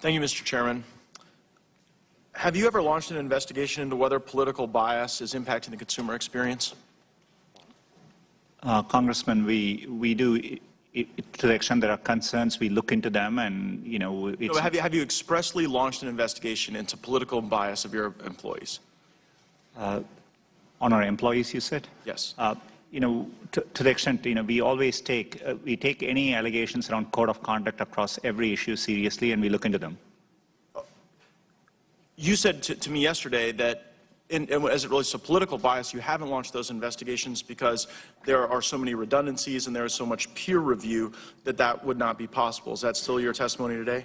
Thank you, Mr. Chairman. Have you ever launched an investigation into whether political bias is impacting the consumer experience? Congressman, we do, to the extent there are concerns, we look into them, and No, have you expressly launched an investigation into political bias of your employees? On our employees, you said? Yes. To the extent, we always take any allegations around code of conduct across every issue seriously, and we look into them. You said to me yesterday that, as it relates to political bias, you haven't launched those investigations because there are so many redundancies and there is so much peer review that would not be possible. Is that still your testimony today?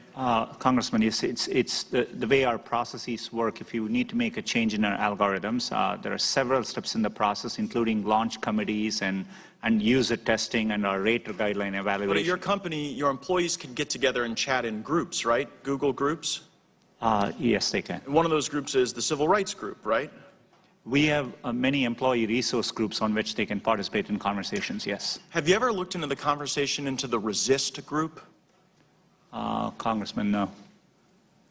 Congressman, yes, it's the way our processes work. If you need to make a change in our algorithms, there are several steps in the process, including launch committees and user testing and our rater guideline evaluation. But at your company, your employees can get together and chat in groups, right? Google groups? Yes, they can. And one of those groups is the Civil Rights Group, right? We have many employee resource groups on which they can participate in conversations, yes. Have you ever looked into the conversation into the Resist group? Congressman, no.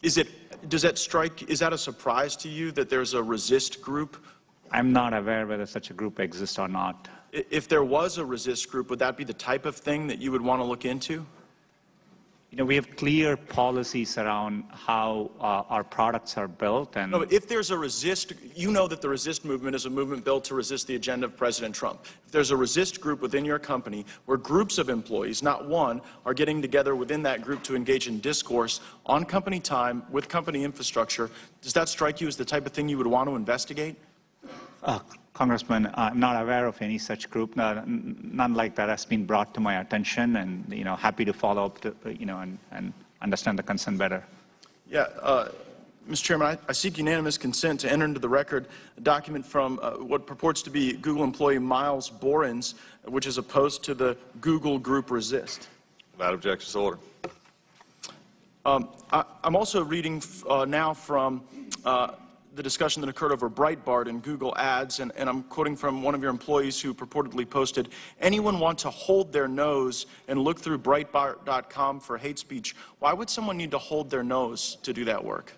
Is that a surprise to you that there's a Resist group? I'm not aware whether such a group exists or not. If there was a Resist group, would that be the type of thing that you would want to look into? We have clear policies around how our products are built. And no, but if there's a Resist, you know that the Resist movement is a movement built to resist the agenda of President Trump. If there's a Resist group within your company where groups of employees, not one, are getting together within that group to engage in discourse on company time with company infrastructure, does that strike you as the type of thing you would want to investigate? Congressman, I'm not aware of any such group. None like that has been brought to my attention, and happy to follow up, and understand the concern better. Yeah, Mr. Chairman, I seek unanimous consent to enter into the record a document from what purports to be Google employee Miles Borens, which is opposed to the Google group Resist. Without objection, so ordered. I'm also reading now from the discussion that occurred over Breitbart and Google Ads, and I'm quoting from one of your employees who purportedly posted, "Anyone want to hold their nose and look through Breitbart.com for hate speech? Why would someone need to hold their nose to do that work?"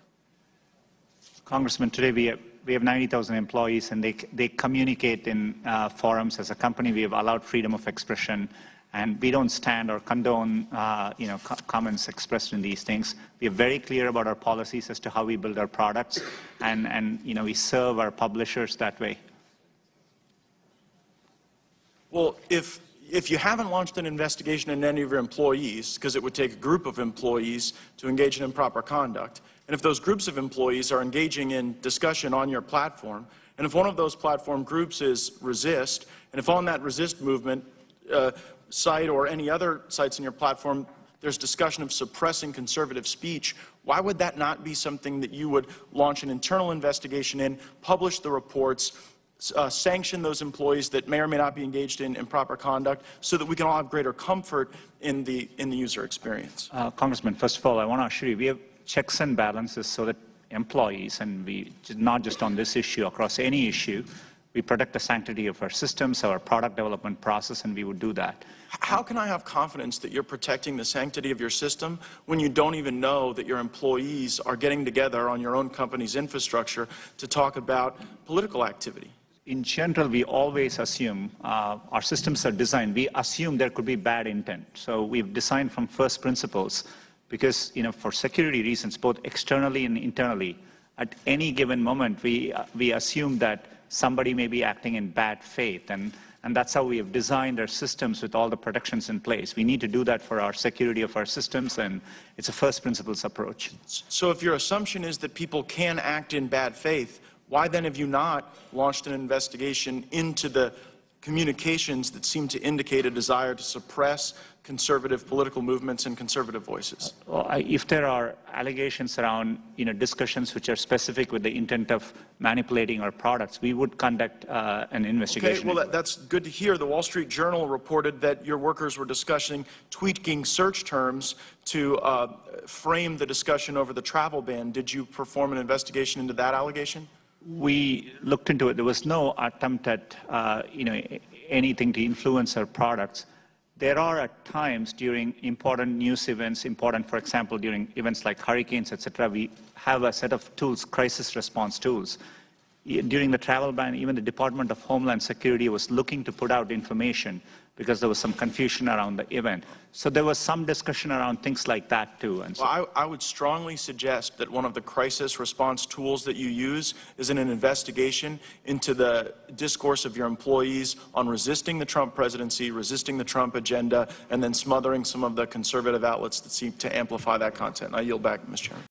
Congressman, today we have 90,000 employees, and they communicate in forums. As a company, we have allowed freedom of expression, and we don't stand or condone comments expressed in these things. We are very clear about our policies as to how we build our products, and we serve our publishers that way. Well, if you haven't launched an investigation into any of your employees, because it would take a group of employees to engage in improper conduct, and if those groups of employees are engaging in discussion on your platform, and if one of those platform groups is Resist, and if on that Resist movement site or any other sites in your platform there's discussion of suppressing conservative speech, why would that not be something that you would launch an internal investigation in, publish the reports, sanction those employees that may or may not be engaged in improper conduct, so that we can all have greater comfort in the user experience? Congressman, first of all, I want to assure you we have checks and balances so that employees, and we not just on this issue, across any issue, we protect the sanctity of our systems, our product development process, and we would do that. How can I have confidence that you're protecting the sanctity of your system when you don't even know that your employees are getting together on your own company's infrastructure to talk about political activity? In general, we always assume our systems are designed. We assume there could be bad intent. So we've designed from first principles because, for security reasons, both externally and internally, at any given moment, we assume that somebody may be acting in bad faith, and that's how we have designed our systems with all the protections in place. We need to do that for our security of our systems, and it's a first principles approach. So if your assumption is that people can act in bad faith, why then have you not launched an investigation into the communications that seem to indicate a desire to suppress conservative political movements and conservative voices? Well, if there are allegations around discussions which are specific with the intent of manipulating our products, we would conduct an investigation. Okay, well that's good to hear. The Wall Street Journal reported that your workers were discussing tweaking search terms to frame the discussion over the travel ban. Did you perform an investigation into that allegation? We looked into it. There was no attempt at anything to influence our products. there are at times during important news events, important, for example, during events like hurricanes, etc., we have a set of tools, crisis response tools. During the travel ban, even the Department of Homeland Security was looking to put out information because there was some confusion around the event. So there was some discussion around things like that too. And so well, I would strongly suggest that one of the crisis response tools that you use is in an investigation into the discourse of your employees on resisting the Trump presidency, resisting the Trump agenda, and then smothering some of the conservative outlets that seek to amplify that content. I yield back, Mr. Chairman.